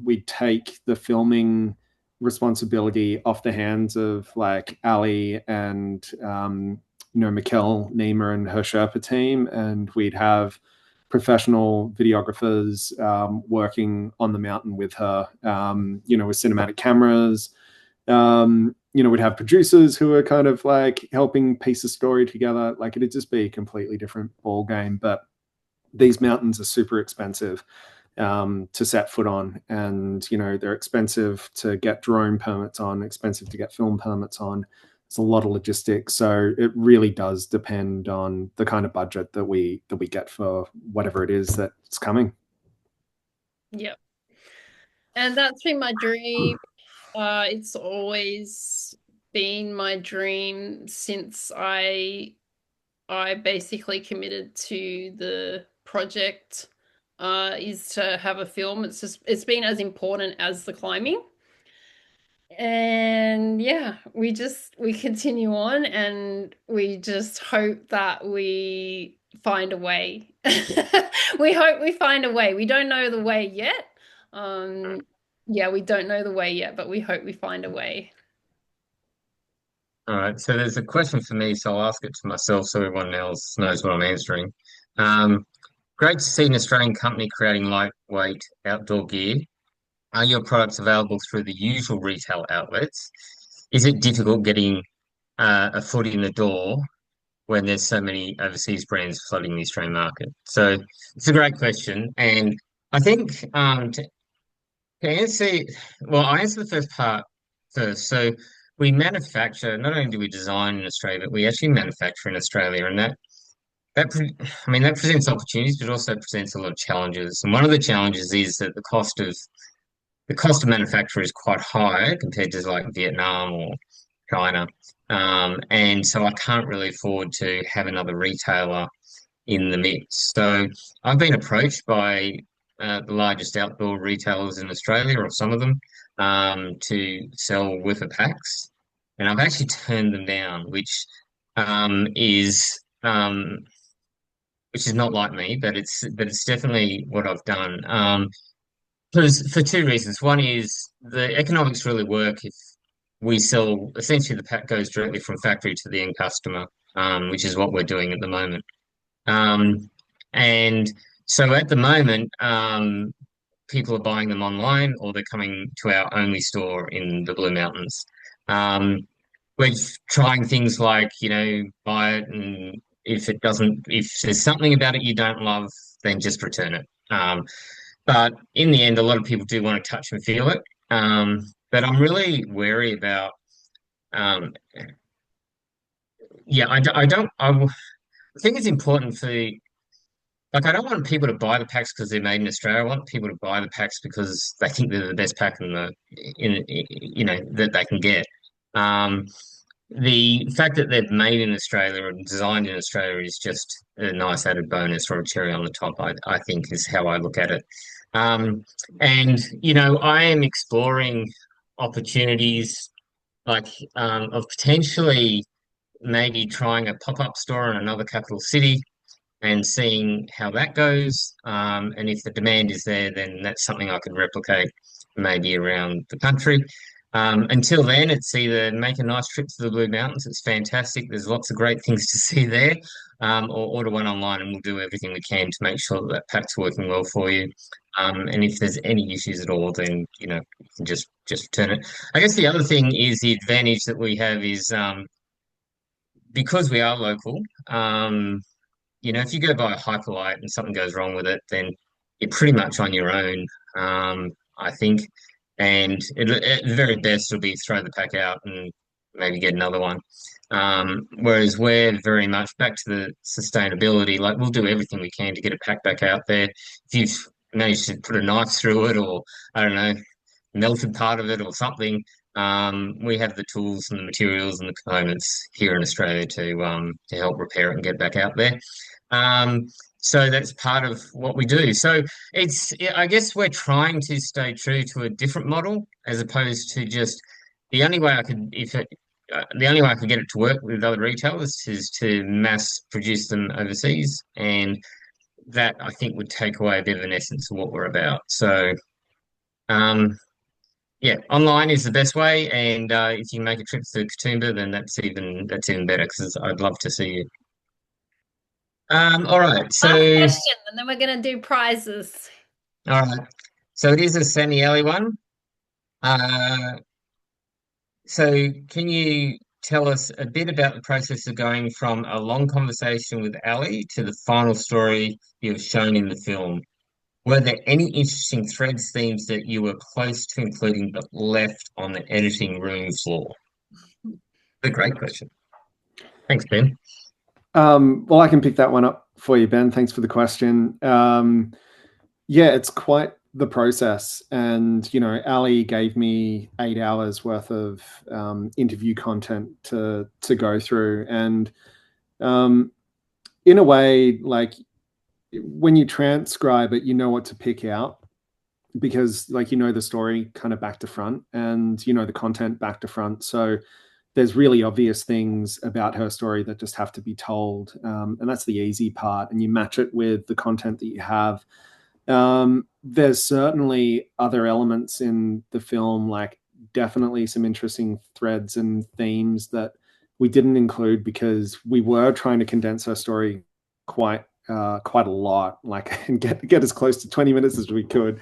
We'd take the filming responsibility off the hands of like Allie and Mikkel Nima and her Sherpa team, and we'd have professional videographers working on the mountain with her. With cinematic cameras. We'd have producers who are kind of like helping piece a story together. Like, it'd just be a completely different ball game, but these mountains are super expensive to set foot on, and they're expensive to get drone permits on, expensive to get film permits on. It's a lot of logistics, so it really does depend on the kind of budget that we get for whatever it is that's coming. Yep. And that's been my dream. It's always been my dream since I basically committed to the project, is to have a film. It's been as important as the climbing. And yeah, we continue on, and we just hope that we find a way. We hope we find a way. We don't know the way yet. Yeah, we don't know the way yet, but we hope we find a way. All right, so there's a question for me, so I'll ask it to myself so everyone else knows what I'm answering. Um, Great to see an Australian company creating lightweight outdoor gear. Are your products available through the usual retail outlets? Is it difficult getting a foot in the door when there's so many overseas brands flooding the Australian market? So it's a great question, and I think to answer, well, I answer the first part first. So we manufacture, not only do we design in Australia, but we actually manufacture in Australia, and I mean, that presents opportunities, but also presents a lot of challenges. And one of the challenges is that the cost of manufacture is quite high compared to like Vietnam or China. And so I can't really afford to have another retailer in the mix. So I've been approached by the largest outdoor retailers in Australia, or some of them, to sell Whippa packs, and I've actually turned them down, um, is um, which is not like me, but it's definitely what I've done. Because for two reasons. One is the economics really work if we sell essentially the pack goes directly from factory to the end customer, which is what we're doing at the moment. Um, and so at the moment, people are buying them online, or they're coming to our only store in the Blue Mountains. Um, we're trying things like, buy it, and if there's something about it you don't love, then just return it. But in the end, a lot of people do want to touch and feel it. But I'm really wary about, um, yeah, I think it's important like, I don't want people to buy the packs because they're made in Australia. I want people to buy the packs because they think they're the best pack that they can get. Um, the fact that they're made in Australia and designed in Australia is just a nice added bonus or a cherry on the top, I think is how I look at it. Um, and, I am exploring opportunities like of potentially maybe trying a pop-up store in another capital city and seeing how that goes. And if the demand is there, then that's something I could replicate maybe around the country. Until then, it's either make a nice trip to the Blue Mountains. It's fantastic. There's lots of great things to see there. Or order one online, and we'll do everything we can to make sure that that pack's working well for you. And if there's any issues at all, then you can just return it. I guess the other thing is the advantage that we have is because we are local. If you go buy a Hyperlight and something goes wrong with it, then you're pretty much on your own, I think. And at the very best, it'll be throw the pack out and maybe get another one. Whereas we're very much back to the sustainability. Like we'll do everything we can to get it packed back out there. If you've managed to put a knife through it, or I don't know, melted part of it or something, we have the tools and the materials and the components here in Australia to help repair it and get back out there. Um, so that's part of what we do. So I guess we're trying to stay true to a different model as opposed to just the only way I could, if it, the only way I could get it to work with other retailers is to mass produce them overseas, and that I think would take away a bit of an essence of what we're about. So, um, yeah, online is the best way, and if you make a trip to Katoomba, then that's even better because I'd love to see you. All right, Last so question, and then we're gonna do prizes. all right, so it is a Sammy Alley one. Uh, so can you tell us a bit about the process of going from a long conversation with Allie to the final story you have shown in the film? Were there any interesting threads, themes that you were close to including but left on the editing room floor? A great question. Thanks, Ben. Well, I can pick that one up for you, Ben. Thanks for the question. Yeah, it's quite the process. And, Ali gave me 8 hours worth of interview content to go through. And um, in a way, like when you transcribe it, you know what to pick out because like the story kind of back to front and the content back to front. So there's really obvious things about her story that just have to be told, and that's the easy part, and you match it with the content that you have. There's certainly other elements in the film, like definitely some interesting threads and themes that we didn't include because we were trying to condense her story quite a lot, like and get as close to 20 minutes as we could.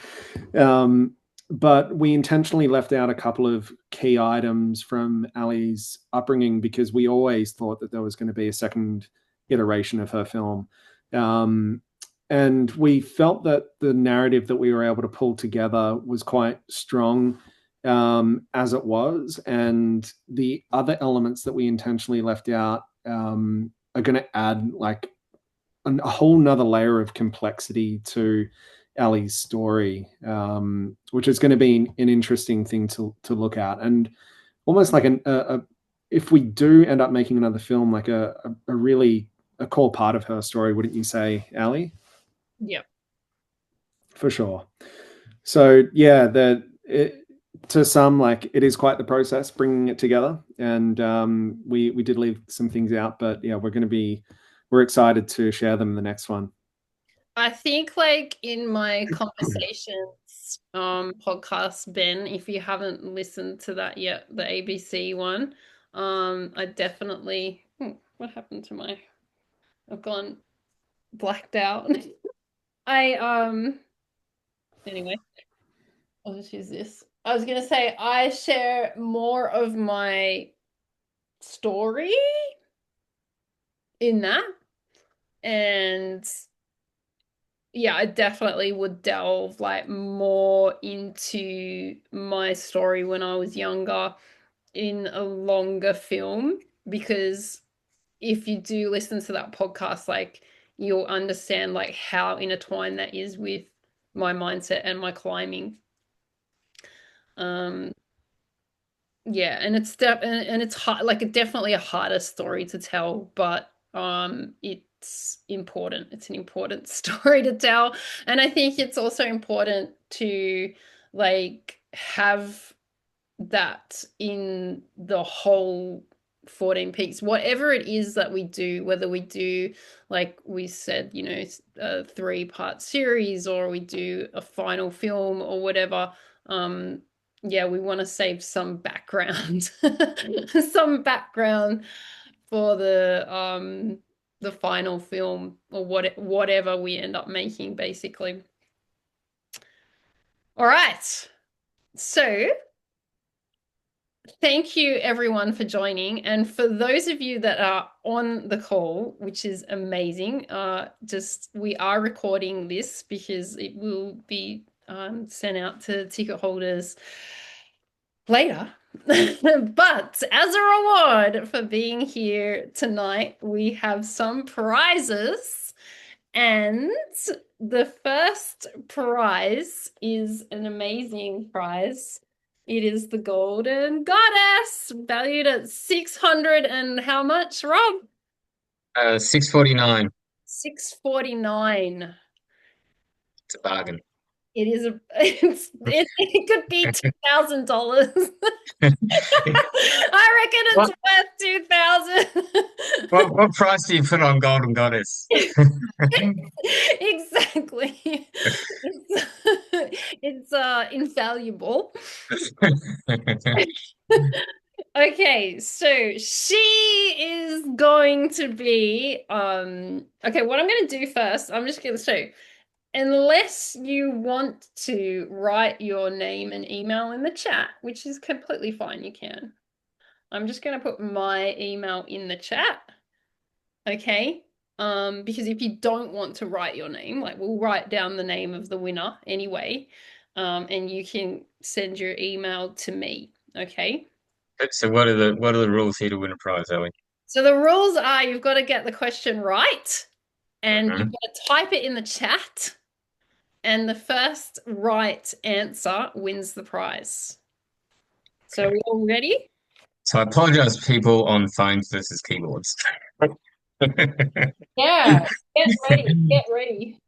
Um, but we intentionally left out a couple of key items from Allie's upbringing because we always thought that there was going to be a second iteration of her film. Um, and we felt that the narrative that we were able to pull together was quite strong as it was. And the other elements that we intentionally left out are going to add like a whole nother layer of complexity to Allie's story, which is going to be an interesting thing to look at, and almost like if we do end up making another film, like a really a core part of her story, wouldn't you say, Allie? Yeah. For sure. So yeah, to some, like it is quite the process bringing it together, and we did leave some things out, but yeah, we're excited to share them in the next one. I think like in my conversations podcast, Ben, if you haven't listened to that yet, the ABC one, I definitely what happened to my I've gone blacked out. I anyway, I'll just use this. I was gonna say I share more of my story in that, and yeah, I definitely would delve like more into my story when I was younger in a longer film because if you do listen to that podcast, like you'll understand like how intertwined that is with my mindset and my climbing. Um, yeah, and and it's hard, like definitely a harder story to tell, but it's important. It's an important story to tell, and I think it's also important to like have that in the whole 14 peaks, whatever it is that we do, whether we do, like we said, a 3-part series or we do a final film or whatever. Yeah, we want to save some background, some background for the final film or whatever we end up making, basically. All right. So thank you everyone for joining. And for those of you that are on the call, which is amazing, just we are recording this because it will be sent out to ticket holders later. But as a reward for being here tonight, we have some prizes. And the first prize is an amazing prize. It is the Golden Goddess, valued at 600 and how much, Rob? 649. 649. It's a bargain. It is it could be $2,000. I reckon it's What, worth 2,000. what price do you put on Golden Goddess? Exactly. It's invaluable. Okay, so she is going to be okay, what I'm going to do first, I'm just going to show, unless you want to write your name and email in the chat, which is completely fine, you can. I'm just going to put my email in the chat. Okay? Because if you don't want to write your name, like we'll write down the name of the winner anyway, and you can send your email to me. Okay? So what are the rules here to win a prize, Ellie? So the rules are you've got to get the question right, and you've Mhm. got to type it in the chat, and the first right answer wins the prize. So Okay. we all ready? So I apologize, people on phones versus keyboards. Yeah, get ready, get ready.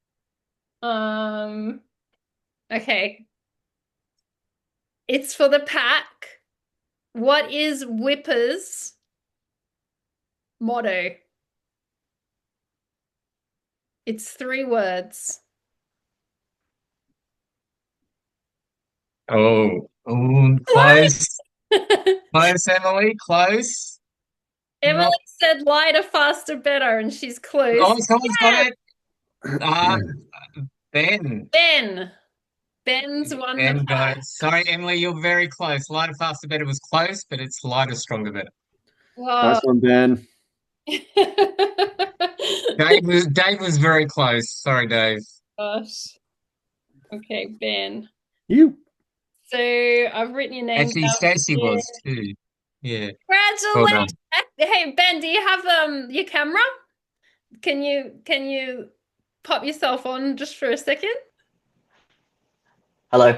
Okay. It's for the pack. What is Whippa's motto? It's 3 words. Close. Close, Emily, close. Emily Not. said lighter, faster, better, and she's Oh, close. someone's got it. Uh, Ben. Ben. Ben's won the Ben got it. pack. Sorry, Emily, you're very close. Lighter, faster, better was close, but it's lighter, stronger, better. Whoa. Nice one, Ben. Dave was very close. Sorry, Dave. Gosh. Okay, Ben. You. So I've written your name Actually, down Stacey here. was too. Yeah. Well Congratulations. done. Hey, Ben, do you have your camera? Can you pop yourself on just for a second? Hello.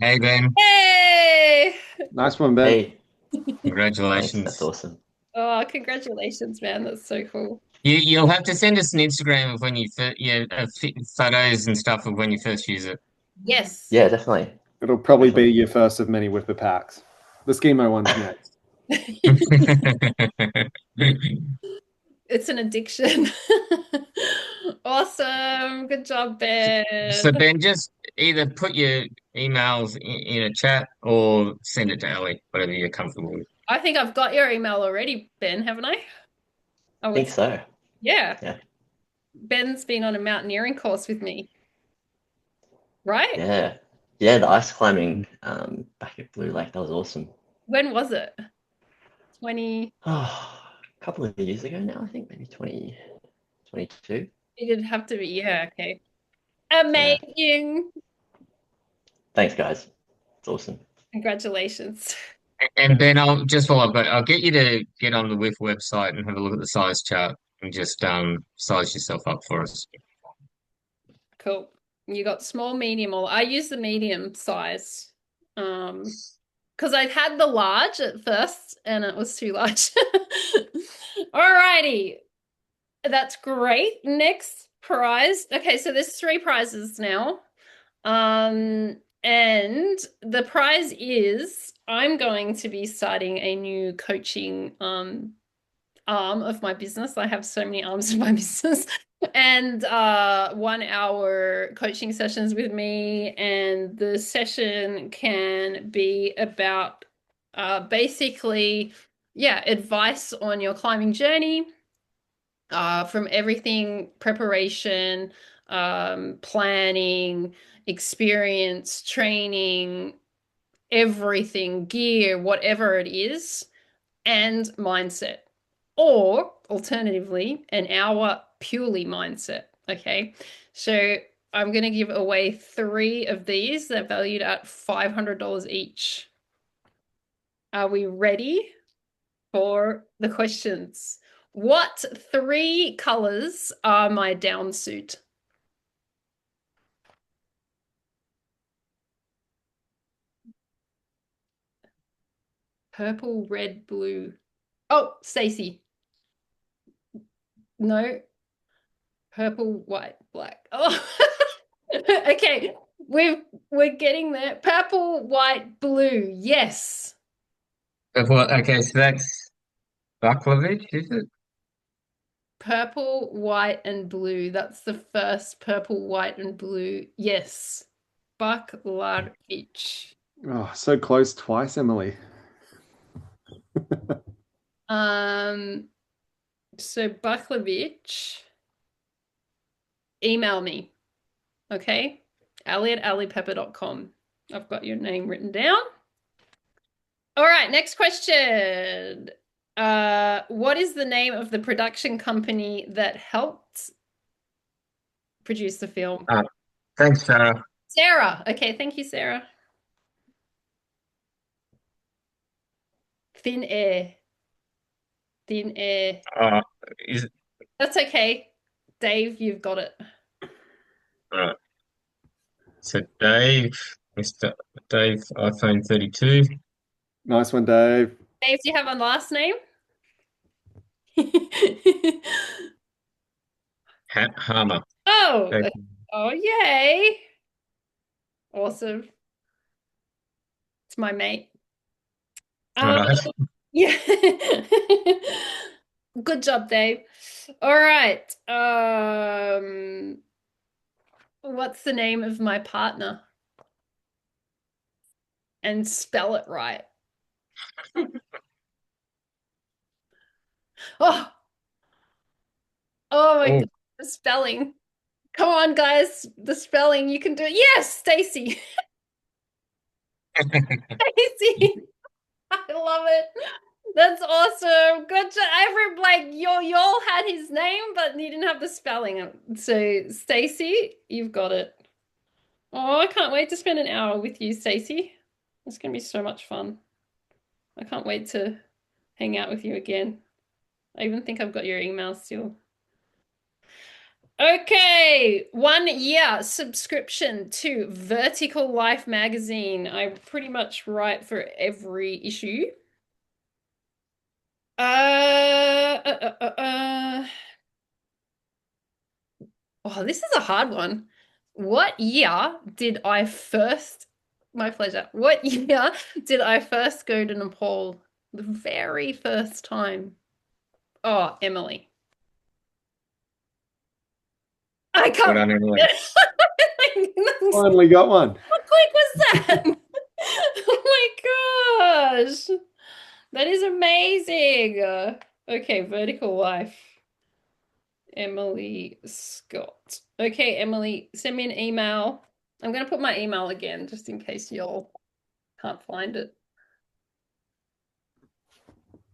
Hey, Ben. Hey! Nice one, Ben. Hey. Thanks. That's Congratulations. awesome. Oh, congratulations, man. That's so cool. You'll have to send us an Instagram of when you photos and stuff of when you first use it. Yes. Yeah, definitely. It'll probably be Definitely. your first of many Whipper packs. The schemo one's next. It's an addiction. Awesome. Good job, Ben. So Ben, just either put your emails in a chat or send it to Allie, whatever you're comfortable with. I think I've got your email already, Ben, haven't I? Oh, I think so. yeah. Yeah. Ben's been on a mountaineering course with me, right? Yeah. Yeah, the ice climbing back at Blue Lake, that was awesome. When was it? 20. Oh, a couple of years ago now, I think maybe 2022. It'd have to be, yeah, okay. Yeah. Amazing. Thanks, guys. It's awesome. Congratulations. And Ben, I'll get you to get on the WIF website and have a look at the size chart and just size yourself up for us. Cool. You got small, medium, or I use the medium size. Because I had the large at first and it was too large. Alrighty. That's great. Next prize. Okay, so there's 3 prizes now. And the prize is I'm going to be starting a new coaching arm of my business. I have so many arms of my business. And 1 hour coaching sessions with me. And the session can be about basically, yeah, advice on your climbing journey, from everything preparation, planning, experience, training, everything, gear, whatever it is, and mindset. Or alternatively, an hour purely mindset. Okay. So I'm going to give away 3 of these. They're valued at $500 each. Are we ready for the questions? What 3 colors are my down suit? Purple, red, blue. Oh, Stacey. No. Purple, white, black. Oh. Okay. We're getting there. Purple, white, blue. Yes. Well, okay, so that's Baklavich, is it? Purple, white, and blue. That's the first purple, white, and blue. Yes. Baklavich. Oh, so close twice, Emily. So Baklavich, email me. Okay. Allie at alliepepper.com. I've got your name written down. All right, next question. What is the name of the production company that helped produce the film? Thanks, Sarah. Sarah. Okay, thank you, Sarah. Thin Air. Thin Air. Is it? That's okay. Dave, you've got it. Right. So Dave, Mr. Dave, iPhone 32. Nice one, Dave. Dave, do you have a last name? Hammer. Oh, Okay. oh, yay. Awesome. It's my mate. Right. Yeah. Good job, Dave. All right. What's the name of my partner? And spell it right. Oh, oh my Oh. God, the spelling. Come on, guys, the spelling. You can do it. Yes, Stacy. Stacy. I love it. That's awesome. Good job. Y'all had his name, but you didn't have the spelling. So, Stacy, you've got it. Oh, I can't wait to spend an hour with you, Stacy. It's gonna be so much fun. I can't wait to hang out with you again. I even think I've got your email still. Okay, 1 year subscription to Vertical Life magazine. I pretty much write for every issue. Oh, this is a hard one. What year did I first, my pleasure. What year did I first go to Nepal? The very first time. Oh, Emily. I Well can't. done, Emily. Finally got one. What click was that? Oh my gosh. That is amazing. Okay, Vertical Life. Emily Scott. Okay, Emily, send me an email. I'm going to put my email again just in case y'all can't find it.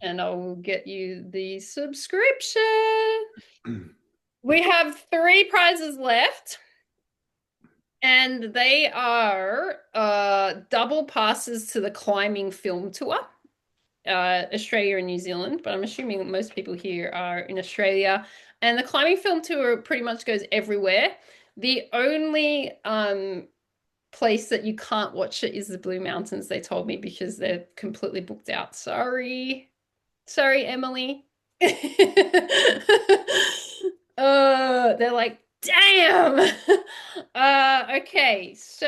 And I will get you the subscription. We have 3 prizes left. And they are double passes to the climbing film tour, Australia and New Zealand, but I'm assuming most people here are in Australia. And the climbing film tour pretty much goes everywhere. The only place that you can't watch it is the Blue Mountains, they told me, because they're completely booked out. Sorry. Sorry, Emily. They're like, damn. Okay, so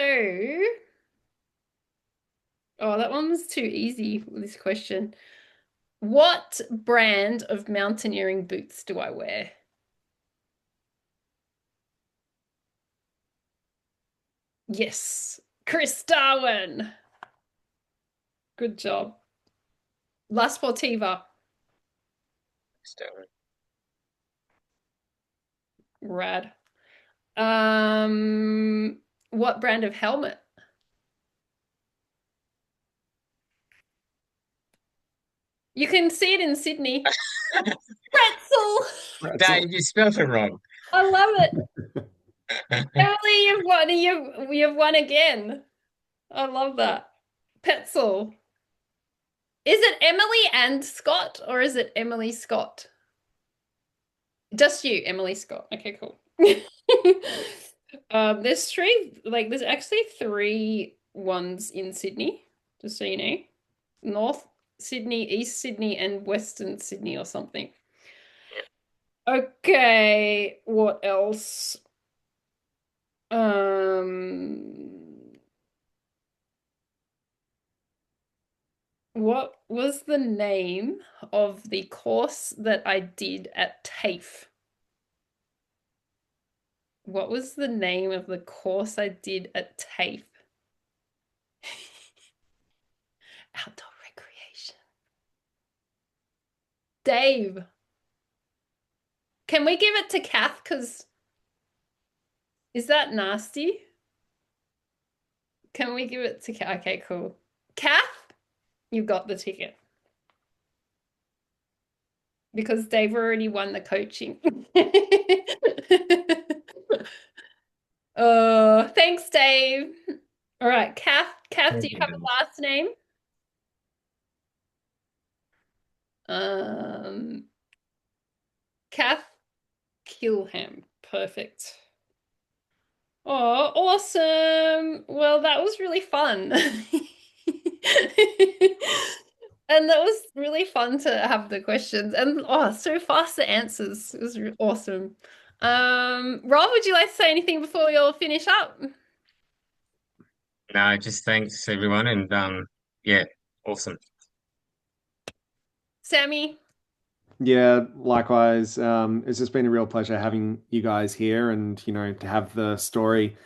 that one was too easy with this question. What brand of mountaineering boots do I wear? Yes, Chris Darwin. Good job. La Sportiva. Rad. What brand of helmet? You can see it in Sydney. Pretzel. Dave, you spelled it wrong. I love it. Emily, you've won. You've won again. I love that. Petzl. Is it Emily and Scott, or is it Emily Scott? Just you, Emily Scott. Okay, cool. There's there's actually three ones in Sydney, just so you know. North Sydney, East Sydney, and Western Sydney or something. Okay, what else? What was the name of the course that I did at TAFE? What was the name of the course I did at TAFE? Outdoor recreation. Dave, can we give it to Kath? Because is that nasty? Can we give it to Kath? Okay, cool. Kath, you got the ticket. Because Dave already won the coaching. Oh, thanks, Dave. All right, Kath. Kath, do you have a last name? Kath Kilham. Perfect. Oh, awesome. Well, that was really fun. And that was really fun to have the questions and so fast the answers. It was awesome. Rob, would you like to say anything before we all finish up? No, just thanks everyone, and yeah, awesome. Sammy? Yeah, likewise. It's just been a real pleasure having you guys here and, to have the story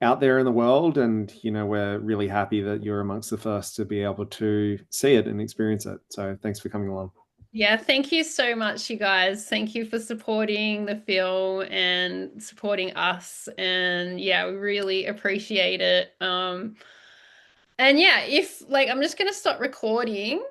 out there in the world. And, we're really happy that you're amongst the first to be able to see it and experience it. So thanks for coming along. Yeah, thank you so much, you guys. Thank you for supporting the film and supporting us. And yeah, we really appreciate it. And yeah, if I'm just gonna stop recording